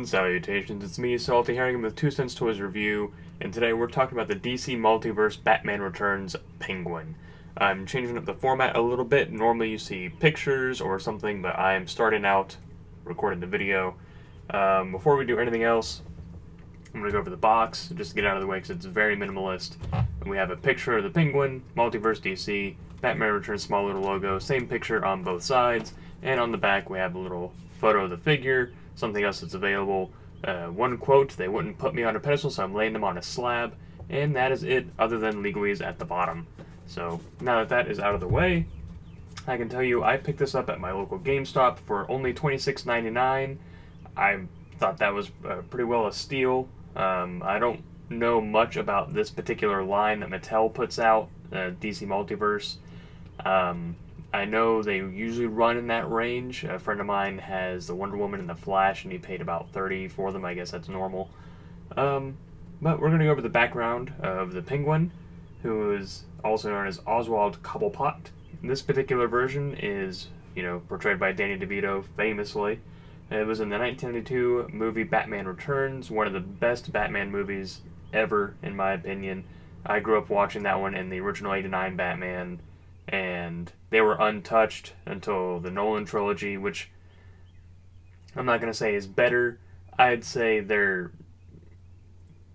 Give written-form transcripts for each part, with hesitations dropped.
Salutations, it's me, Salty Herring, with 2 Cents Toys Review, and today we're talking about the DC Multiverse Batman Returns Penguin. I'm changing up the format a little bit. Normally you see pictures or something, but I am starting out recording the video. Before we do anything else, I'm going to go over the box, just to get out of the way because it's very minimalist. And we have a picture of the Penguin, Multiverse DC, Batman Returns small little logo, same picture on both sides, and on the back we have a little photo of the figure, something else that's available. One quote, "They wouldn't put me on a pedestal, so I'm laying them on a slab," and that is it, other than legalese at the bottom. So now that that is out of the way, I can tell you I picked this up at my local GameStop for only $26.99. I thought that was pretty well a steal. I don't know much about this particular line that Mattel puts out, DC Multiverse. I know they usually run in that range. A friend of mine has the Wonder Woman and the Flash, and he paid about $30 for them. I guess that's normal. But we're going to go over the background of the Penguin, who is also known as Oswald Cobblepot. This particular version is, portrayed by Danny DeVito famously. It was in the 1992 movie Batman Returns, one of the best Batman movies ever, in my opinion. I grew up watching that one in the original '89 Batman, and they were untouched until the Nolan trilogy, which I'm not going to say is better. I'd say they're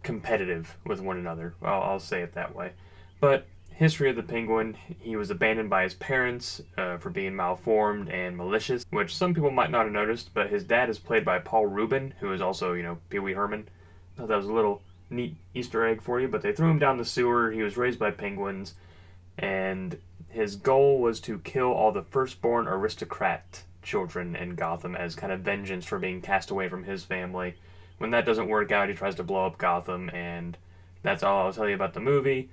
competitive with one another. I'll say it that way. But history of the Penguin: he was abandoned by his parents for being malformed and malicious, which some people might not have noticed, but his dad is played by Paul Rubin, who is also, Pee Wee Herman. I thought that was a little neat Easter egg for you, but they threw him down the sewer. He was raised by penguins, and his goal was to kill all the firstborn aristocrat children in Gotham as kind of vengeance for being cast away from his family. When that doesn't work out, he tries to blow up Gotham, and that's all I'll tell you about the movie,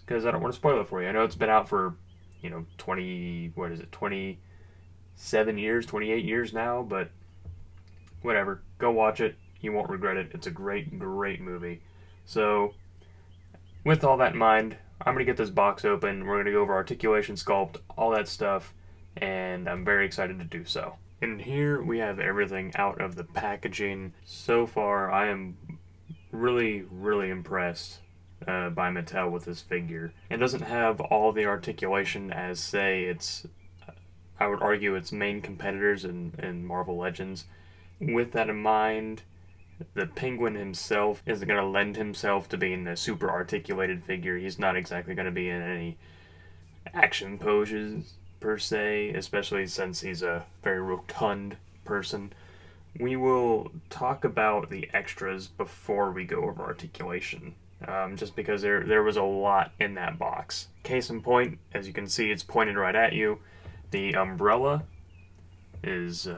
because I don't want to spoil it for you. I know it's been out for, 27 years, 28 years now, but whatever. Go watch it. You won't regret it. It's a great, great movie. So, with all that in mind, I'm going to get this box open. We're going to go over articulation, sculpt, all that stuff, and I'm very excited to do so. And here we have everything out of the packaging. So far, I am really, really impressed by Mattel with this figure. It doesn't have all the articulation as, say, I would argue, its main competitors in Marvel Legends. With that in mind, the Penguin himself isn't going to lend himself to being a super articulated figure. He's not exactly going to be in any action poses, per se, especially since he's a very rotund person. We will talk about the extras before we go over articulation, just because there was a lot in that box. Case in point, as you can see, it's pointed right at you. The umbrella is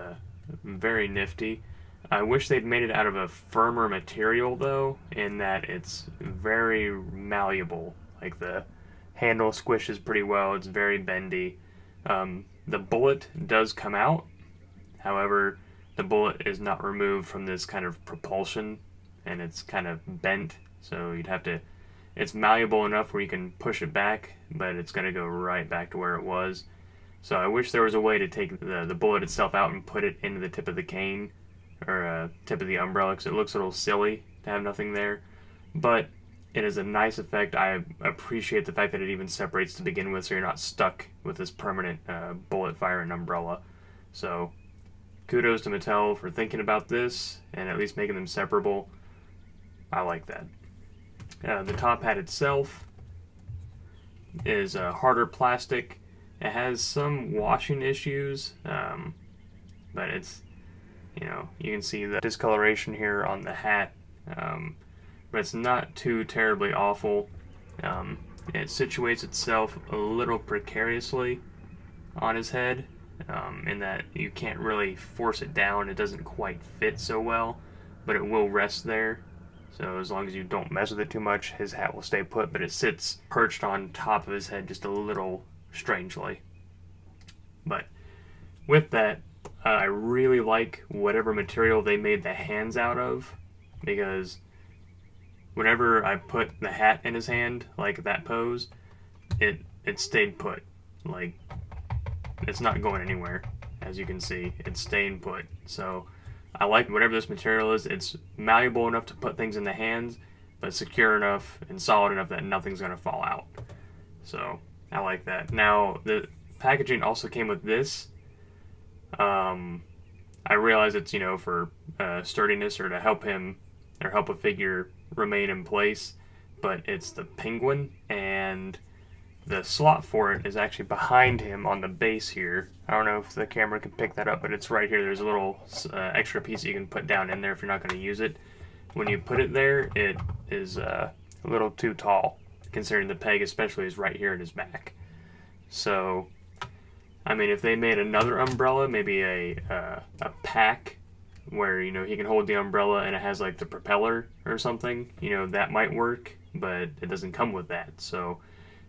very nifty. I wish they'd made it out of a firmer material, though, in that it's very malleable. Like, the handle squishes pretty well. It's very bendy. The bullet does come out. However, the bullet is not removed from this kind of propulsion, and it's kind of bent. So you'd have to... It's malleable enough where you can push it back, but it's going to go right back to where it was. So I wish there was a way to take the bullet itself out and put it into the tip of the cane, or tip of the umbrella, because it looks a little silly to have nothing there. But it is a nice effect. I appreciate the fact that it even separates to begin with, so you're not stuck with this permanent bullet firing umbrella. So kudos to Mattel for thinking about this and at least making them separable. I like that. The top hat itself is harder plastic. It has some washing issues, but it's, you can see the discoloration here on the hat, but it's not too terribly awful. It situates itself a little precariously on his head, in that you can't really force it down. It doesn't quite fit so well, but it will rest there. So as long as you don't mess with it too much, his hat will stay put, but it sits perched on top of his head just a little strangely. But with that, I really like whatever material they made the hands out of, because whenever I put the hat in his hand, like that pose, it stayed put. Like, it's not going anywhere, as you can see. It's staying put. So I like whatever this material is. It's malleable enough to put things in the hands, but secure enough and solid enough that nothing's going to fall out. So I like that. Now, the packaging also came with this. I realize it's, you know, for sturdiness or to help him or help a figure remain in place, but it's the penguin, and the slot for it is actually behind him on the base here. I don't know if the camera can pick that up, but it's right here. There's a little extra piece you can put down in there if you're not going to use it. When you put it there, it is a little too tall, considering the peg especially is right here in his back. So, I mean, if they made another umbrella, maybe a pack where, you know, he can hold the umbrella and it has like the propeller or something, you know, that might work, but it doesn't come with that. So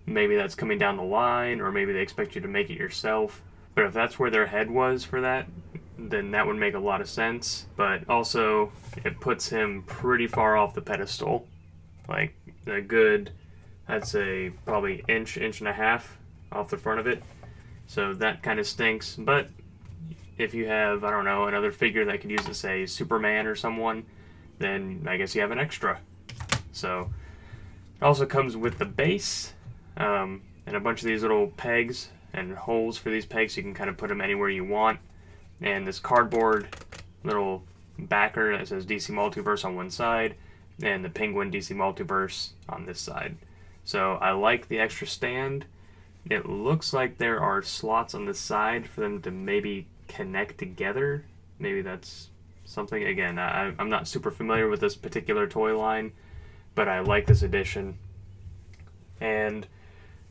maybe that's coming down the line, or maybe they expect you to make it yourself. But if that's where their head was for that, then that would make a lot of sense. But also, it puts him pretty far off the pedestal. Like a good, I'd say probably inch and a half off the front of it. So that kind of stinks. But if you have, I don't know, another figure that could use it, say Superman or someone, then I guess you have an extra. So it also comes with the base, and a bunch of these little pegs and holes for these pegs, so you can kind of put them anywhere you want. And this cardboard little backer that says DC Multiverse on one side, and the Penguin DC Multiverse on this side. So I like the extra stand. It looks like there are slots on the side for them to maybe connect together. Maybe that's something. Again, I'm not super familiar with this particular toy line, but I like this addition. And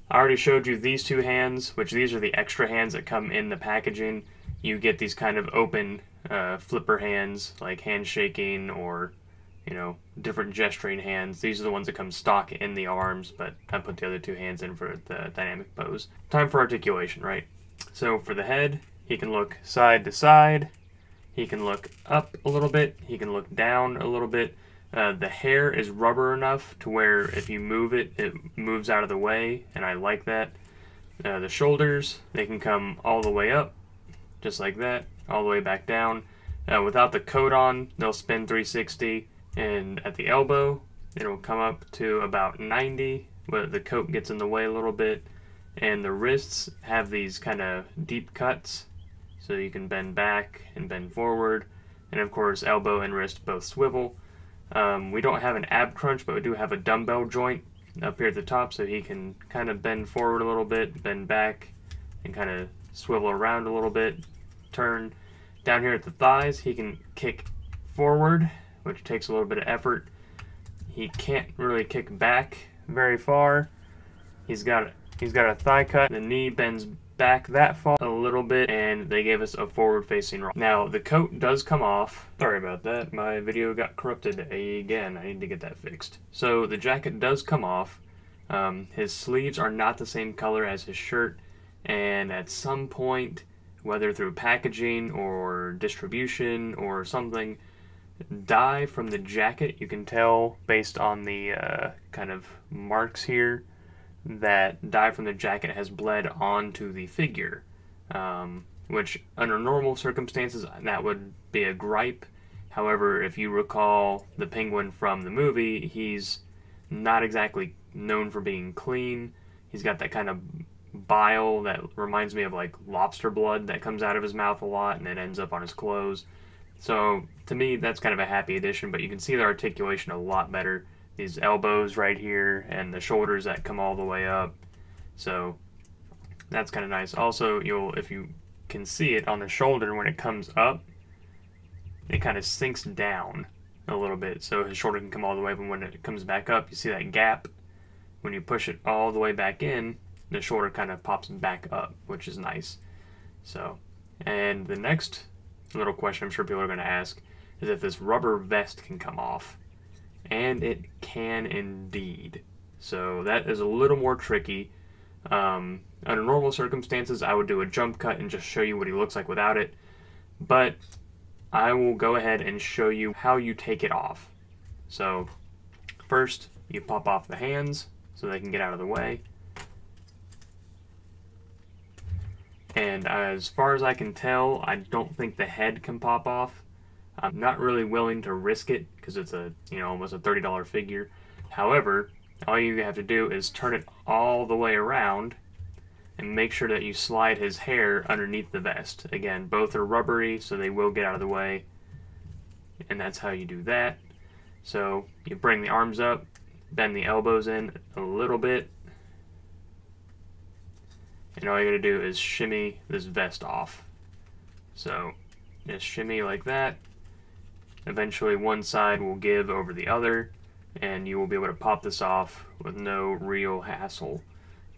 I already showed you these two hands, which these are the extra hands that come in the packaging. You get these kind of open flipper hands, like handshaking or, you know, different gesturing hands. These are the ones that come stock in the arms, but I put the other two hands in for the dynamic pose. Time for articulation, right? So for the head, he can look side to side, he can look up a little bit, he can look down a little bit. The hair is rubber enough to where if you move it, it moves out of the way, and I like that. The shoulders, they can come all the way up, just like that, all the way back down. Without the coat on, they'll spin 360, and at the elbow, it'll come up to about 90, but the coat gets in the way a little bit. And the wrists have these kind of deep cuts, so you can bend back and bend forward. And of course, elbow and wrist both swivel. We don't have an ab crunch, but we do have a dumbbell joint up here at the top, so he can kind of bend forward a little bit, bend back, and kind of swivel around a little bit, turn. Down here at the thighs, he can kick forward, which takes a little bit of effort. He can't really kick back very far. He's got a thigh cut. The knee bends back that far a little bit, and they gave us a forward-facing roll. Now, the coat does come off. Sorry about that. My video got corrupted again. I need to get that fixed. So the jacket does come off. His sleeves are not the same color as his shirt, and at some point, whether through packaging or distribution or something, dye from the jacket, you can tell based on the kind of marks here, that dye from the jacket has bled onto the figure, which under normal circumstances that would be a gripe. However, if you recall the Penguin from the movie, he's not exactly known for being clean. He's got that kind of bile that reminds me of like lobster blood that comes out of his mouth a lot, and it ends up on his clothes. So to me, that's kind of a happy addition, but you can see the articulation a lot better. These elbows right here and the shoulders that come all the way up. So that's kind of nice. Also, if you can see it on the shoulder, when it comes up, it kind of sinks down a little bit. So his shoulder can come all the way, but when it comes back up, you see that gap. When you push it all the way back in, the shoulder kind of pops back up, which is nice. So, and the next little question I'm sure people are going to ask is if this rubber vest can come off. And it can indeed. So that is a little more tricky. Under normal circumstances, I would do a jump cut and just show you what he looks like without it. But I will go ahead and show you how you take it off. So first, you pop off the hands so they can get out of the way. And as far as I can tell, I don't think the head can pop off. I'm not really willing to risk it because it's a, almost a $30 figure. However, all you have to do is turn it all the way around and make sure that you slide his hair underneath the vest. Again, both are rubbery, so they will get out of the way. And that's how you do that. So you bring the arms up, bend the elbows in a little bit, and all you gotta do is shimmy this vest off. So just shimmy like that. Eventually one side will give over the other, and you will be able to pop this off with no real hassle.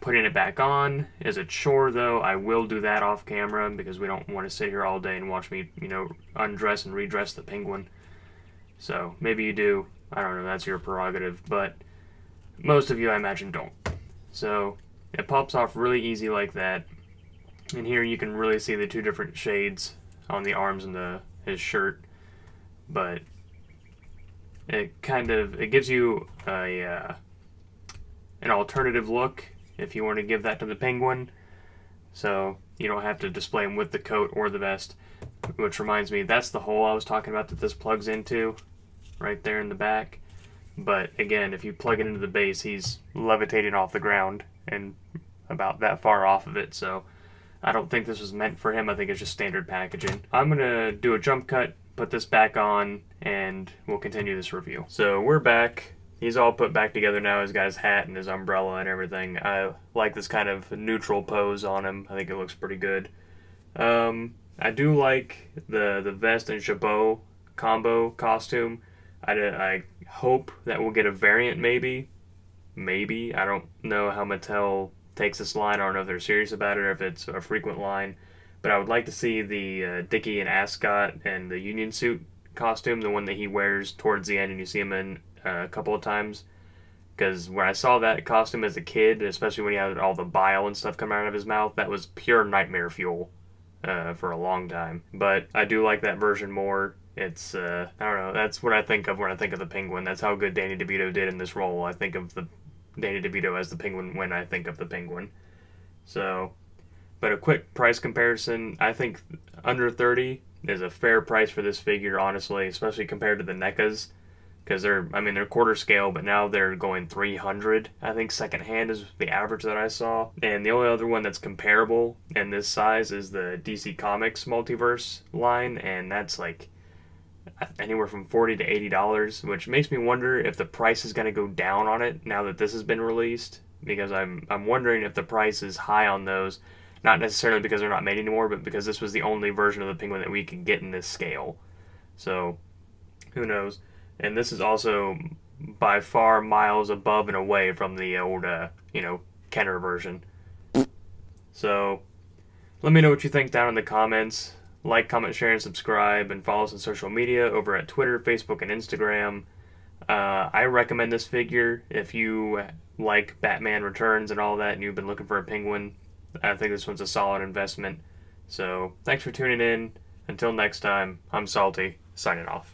Putting it back on is a chore, though. I will do that off camera because we don't want to sit here all day and watch me, undress and redress the penguin. So maybe you do. I don't know. That's your prerogative. But most of you, I imagine, don't. So it pops off really easy like that. And here you can really see the two different shades on the arms and his shirt. But it gives you an alternative look if you want to give that to the penguin, so you don't have to display him with the coat or the vest. Which reminds me, that's the hole I was talking about that this plugs into, right there in the back. But again, if you plug it into the base, he's levitating off the ground and about that far off of it, so I don't think this was meant for him. I think it's just standard packaging. I'm gonna do a jump cut, put this back on, and we'll continue this review. So we're back. He's all put back together now. He's got his hat and his umbrella and everything. I like this kind of neutral pose on him. I think it looks pretty good. I do like the vest and jabot combo costume. I hope that we'll get a variant, maybe. Maybe. I don't know how Mattel takes this line. I don't know if they're serious about it or if it's a frequent line. But I would like to see the Dickie and Ascot and the Union suit costume, the one that he wears towards the end and you see him in a couple of times, because when I saw that costume as a kid, especially when he had all the bile and stuff coming out of his mouth, that was pure nightmare fuel for a long time. But I do like that version more. It's I don't know, that's what I think of when I think of the Penguin. That's how good Danny DeVito did in this role. I think of the Danny DeVito as the Penguin when I think of the Penguin. So, but a quick price comparison, I think under 30 is a fair price for this figure, honestly, especially compared to the NECAs. Because they're quarter scale, but now they're going 300. I think secondhand is the average that I saw. And the only other one that's comparable in this size is the DC Comics Multiverse line, and that's like anywhere from $40 to $80, which makes me wonder if the price is going to go down on it now that this has been released. Because I'm wondering if the price is high on those, not necessarily because they're not made anymore, but because this was the only version of the Penguin that we could get in this scale. So who knows? And this is also by far miles above and away from the old, Kenner version. So, let me know what you think down in the comments. Like, comment, share, and subscribe, and follow us on social media over at Twitter, Facebook, and Instagram. I recommend this figure if you like Batman Returns and all that, and you've been looking for a Penguin. I think this one's a solid investment. So, thanks for tuning in. Until next time, I'm Salty, signing off.